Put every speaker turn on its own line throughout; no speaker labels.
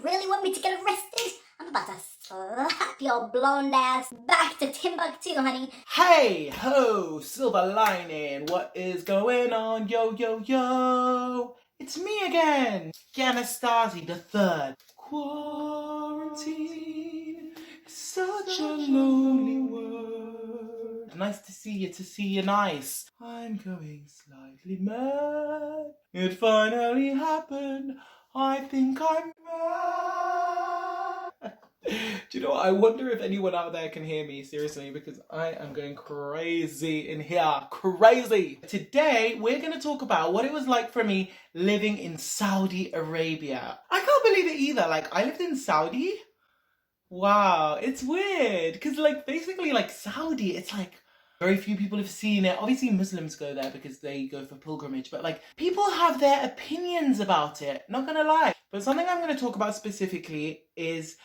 really want me to get arrested? I'm about to slap your blonde ass back to Timbuktu, honey.
Hey ho, silver lining, what is going on? Yo, yo, yo, it's me again, Ganastasi the Third. Quarantine is such a lonely word. Nice to see you nice. I'm going slightly mad. It finally happened. I think I'm mad. Do you know what? I wonder if anyone out there can hear me, seriously, because I am going crazy in here. Crazy! Today, we're going to talk about what it was like for me living in Saudi Arabia. I can't believe it either. Like, I lived in Saudi. Wow, it's weird. Because, like, basically, like, Saudi, it's like, very few people have seen it. Obviously, Muslims go there because they go for pilgrimage. But, like, people have their opinions about it. Not going to lie. But something I'm going to talk about specifically is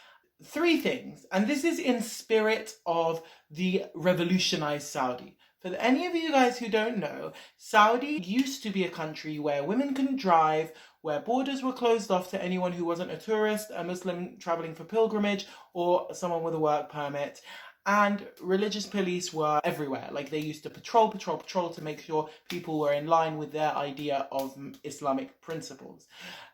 three things, and this is in spirit of the revolutionized Saudi. For any of you guys who don't know, Saudi used to be a country where women couldn't drive, where borders were closed off to anyone who wasn't a tourist, a Muslim traveling for pilgrimage, or someone with a work permit. And religious police were everywhere. Like, they used to patrol to make sure people were in line with their idea of Islamic principles.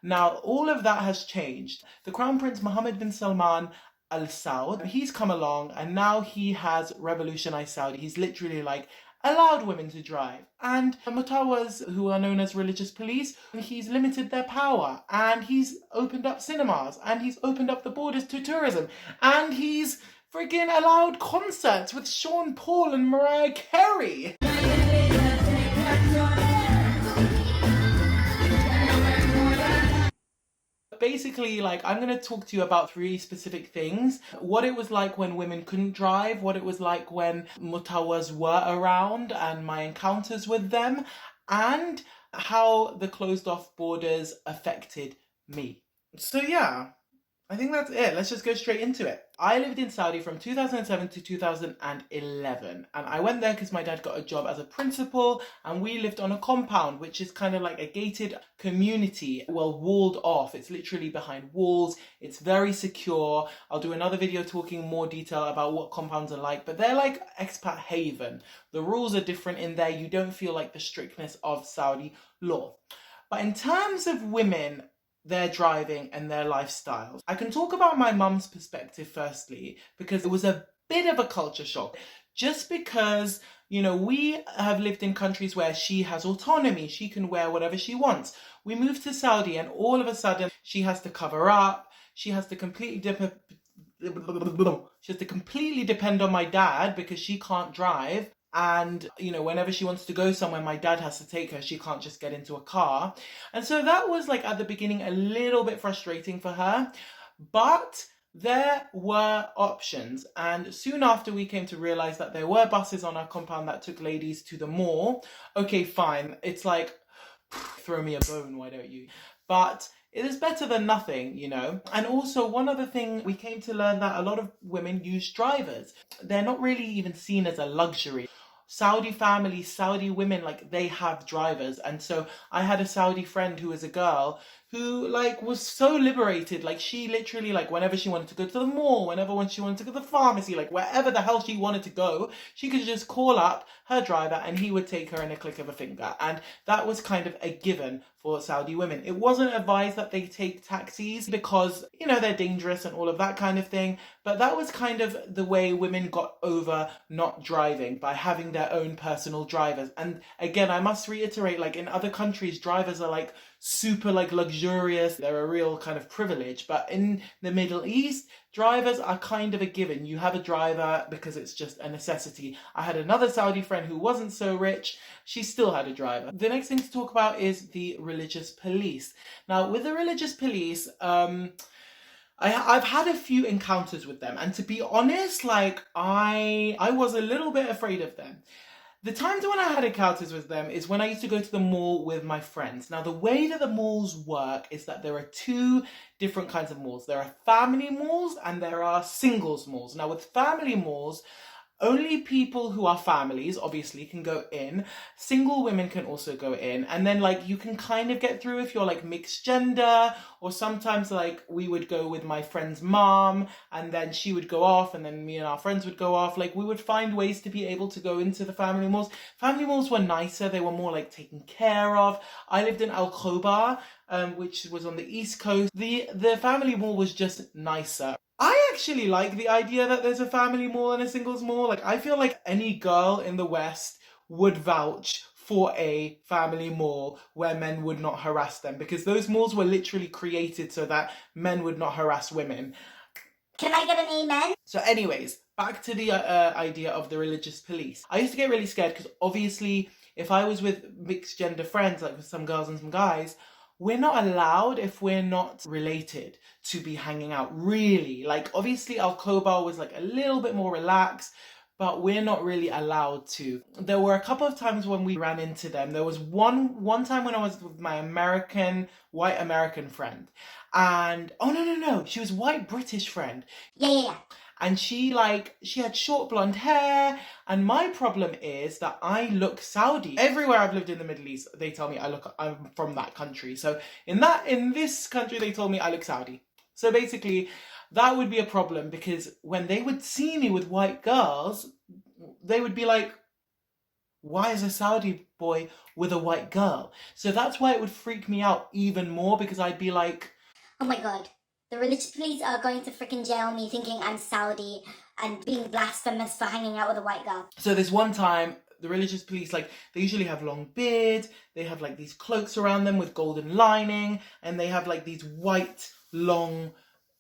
Now, all of that has changed. The Crown Prince Mohammed bin Salman Al Saud, he's come along and now he has revolutionized Saudi. He's literally like allowed women to drive. And Mutawas, who are known as religious police, he's limited their power. And he's opened up cinemas. And he's opened up the borders to tourism. And he's friggin' allowed concerts with Sean Paul and Mariah Carey. Basically, like, I'm going to talk to you about three specific things. What it was like when women couldn't drive, what it was like when Mutawas were around and my encounters with them, and how the closed off borders affected me. So yeah, I think that's it. Let's just go straight into it. I lived in Saudi from 2007 to 2011, and I went there because my dad got a job as a principal, and we lived on a compound, which is kind of like a gated community, well, walled off. It's literally behind walls. It's very secure. I'll do another video talking more detail about what compounds are like, but they're like expat haven. The rules are different in there. You don't feel like the strictness of Saudi law. But in terms of women, their driving and their lifestyles, I can talk about my mum's perspective firstly, because it was a bit of a culture shock. Just because, you know, we have lived in countries where she has autonomy, she can wear whatever she wants. We moved to Saudi and all of a sudden she has to cover up, she has to completely depend on my dad because she can't drive. And, you know, whenever she wants to go somewhere, my dad has to take her. She can't just get into a car. And so that was, like, at the beginning, a little bit frustrating for her. But there were options. And soon after, we came to realize that there were buses on our compound that took ladies to the mall. Okay, fine. It's like, throw me a bone, why don't you? But it is better than nothing, you know. And also, one other thing, we came to learn that a lot of women use drivers. They're not really even seen as a luxury. Saudi families, Saudi women, like, they have drivers. And so I had a Saudi friend who was a girl who, like, was so liberated. Like, she literally, like, whenever she wanted to go to the mall, when she wanted to go to the pharmacy, like, wherever the hell she wanted to go, she could just call up her driver and he would take her in a click of a finger. And that was kind of a given for Saudi women. It wasn't advised that they take taxis because, you know, they're dangerous and all of that kind of thing. But that was kind of the way women got over not driving, by having their own personal drivers. And again, I must reiterate, like, in other countries, drivers are like super, like, luxurious. They're a real kind of privilege. But in the Middle East, drivers are kind of a given. You have a driver because it's just a necessity. I had another Saudi friend who wasn't so rich. She still had a driver. The next thing to talk about is the religious police. Now, with the religious police, I've had a few encounters with them, and to be honest, like, I was a little bit afraid of them. The times when I had encounters with them is when I used to go to the mall with my friends. Now, the way that the malls work is that there are two different kinds of malls. There are family malls and there are singles malls. Now, with family malls, only people who are families, obviously, can go in. Single women can also go in. And then, like, you can kind of get through if you're, like, mixed gender Or sometimes like we would go with my friend's mom and then she would go off and then me and our friends would go off. Like we would find ways to be able to go into the family malls. Family malls were nicer. They were more like taken care of. I lived in Al Khobar, which was on the East Coast. The family mall was just nicer. I actually like the idea that there's a family mall and a singles mall. Like I feel like any girl in the West would vouch for a family mall where men would not harass them, because those malls were literally created so that men would not harass women.
Can I get an amen?
So anyways, back to the idea of the religious police. I used to get really scared because obviously if I was with mixed gender friends, like with some girls and some guys, we're not allowed, if we're not related, to be hanging out, really. Like obviously Al Khobar was like a little bit more relaxed, but we're not really allowed to. There were a couple of times when we ran into them. There was one time when I was with my white American friend. And, oh no, she was white British friend.
Yeah.
And she had short blonde hair. And my problem is that I look Saudi. Everywhere I've lived in the Middle East, they tell me I'm from that country. So in this country, they told me I look Saudi. So basically, that would be a problem, because when they would see me with white girls, they would be like, why is a Saudi boy with a white girl? So that's why it would freak me out even more, because I'd be like, oh
my god, the religious police are going to freaking jail me thinking I'm Saudi and being blasphemous for hanging out with a white girl.
So this one time, the religious police, like, they usually have long beard, they have like these cloaks around them with golden lining, and they have like these white, long,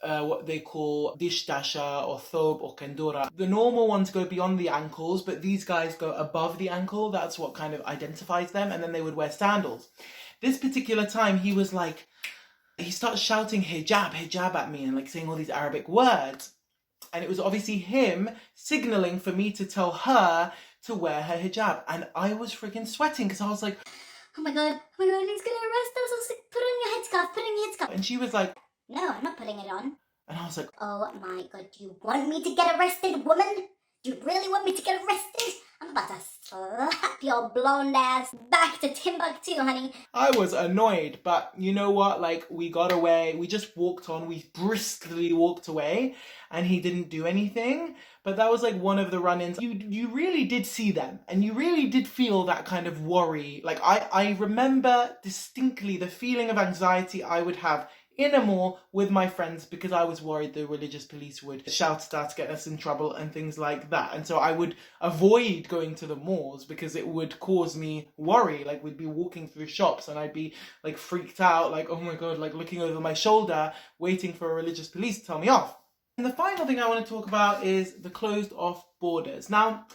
what they call dishdasha or thobe or kendura. The normal ones go beyond the ankles, but these guys go above the ankle. That's what kind of identifies them. And then they would wear sandals. This particular time, he starts shouting hijab at me and like saying all these Arabic words. And it was obviously him signaling for me to tell her to wear her hijab. And I was freaking sweating because I was like,
oh my god, he's gonna arrest us. I was like, put on your headscarf.
And she was like,
no, I'm not putting it on.
And I was like,
oh my god, do you want me to get arrested, woman? Do you really want me to get arrested? I'm about to slap your blonde ass back to Timbuktu, honey.
I was annoyed, but you know what? Like, we got away. We just walked on. We briskly walked away, and he didn't do anything. But that was like one of the run-ins. You really did see them, and you really did feel that kind of worry. Like, I remember distinctly the feeling of anxiety I would have in a mall with my friends, because I was worried the religious police would shout at us, get us in trouble and things like that. And so I would avoid going to the malls because it would cause me worry. Like, we'd be walking through shops and I'd be like freaked out, like, oh my god, like looking over my shoulder, waiting for a religious police to tell me off. And the final thing I want to talk about is the closed off borders. Now,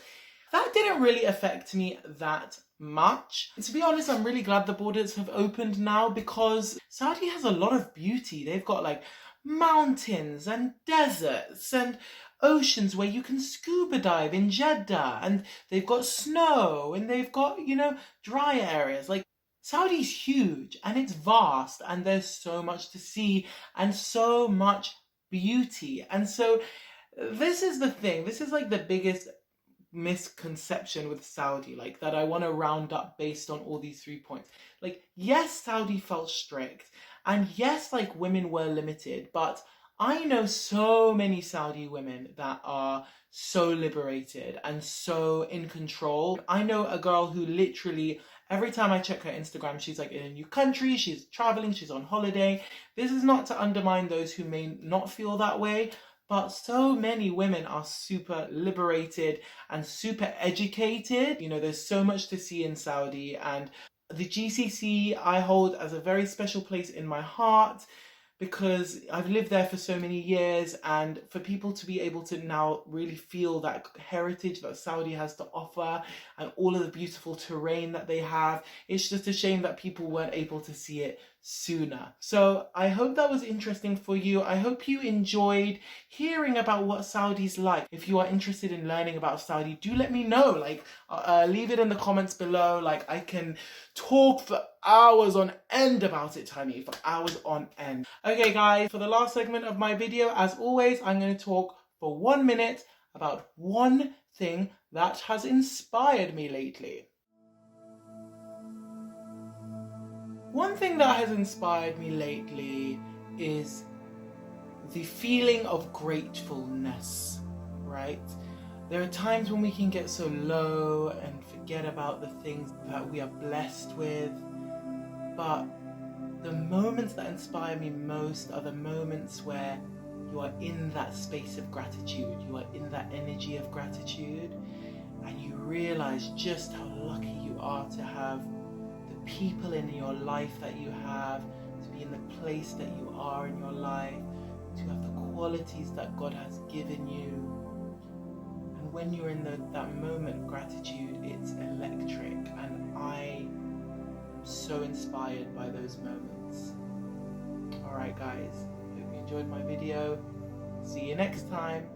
that didn't really affect me that much. To be honest, I'm really glad the borders have opened now, because Saudi has a lot of beauty. They've got like mountains and deserts and oceans where you can scuba dive in Jeddah, and they've got snow, and they've got, dry areas. Like, Saudi's huge and it's vast, and there's so much to see and so much beauty. And so this is the thing. This is like the biggest misconception with Saudi, like, that I want to round up based on all these 3 points. Like, yes, Saudi felt strict, and yes, like, women were limited, but I know so many Saudi women that are so liberated and so in control. I know a girl who literally, every time I check her Instagram, she's like in a new country, she's traveling, she's on holiday. This is not to undermine those who may not feel that way, but so many women are super liberated and super educated. There's so much to see in Saudi, and the GCC I hold as a very special place in my heart, because I've lived there for so many years, and for people to be able to now really feel that heritage that Saudi has to offer and all of the beautiful terrain that they have, it's just a shame that people weren't able to see it sooner. So I hope that was interesting for you. I hope you enjoyed hearing about what Saudi's like. If you are interested in learning about Saudi, do let me know. Like, leave it in the comments below. Like, I can talk for hours on end about it, honey, for hours on end. Okay, guys, for the last segment of my video, as always, I'm going to talk for 1 minute about one thing that has inspired me lately. One thing that has inspired me lately is the feeling of gratefulness, right? There are times when we can get so low and forget about the things that we are blessed with, but the moments that inspire me most are the moments where you are in that space of gratitude, you are in that energy of gratitude, and you realize just how lucky you are to have the people in your life that you have, to be in the place that you are in your life, to have the qualities that God has given you. And when you're in that moment of gratitude, it's electric, and I am so inspired by those moments. Alright guys, hope you enjoyed my video. See you next time.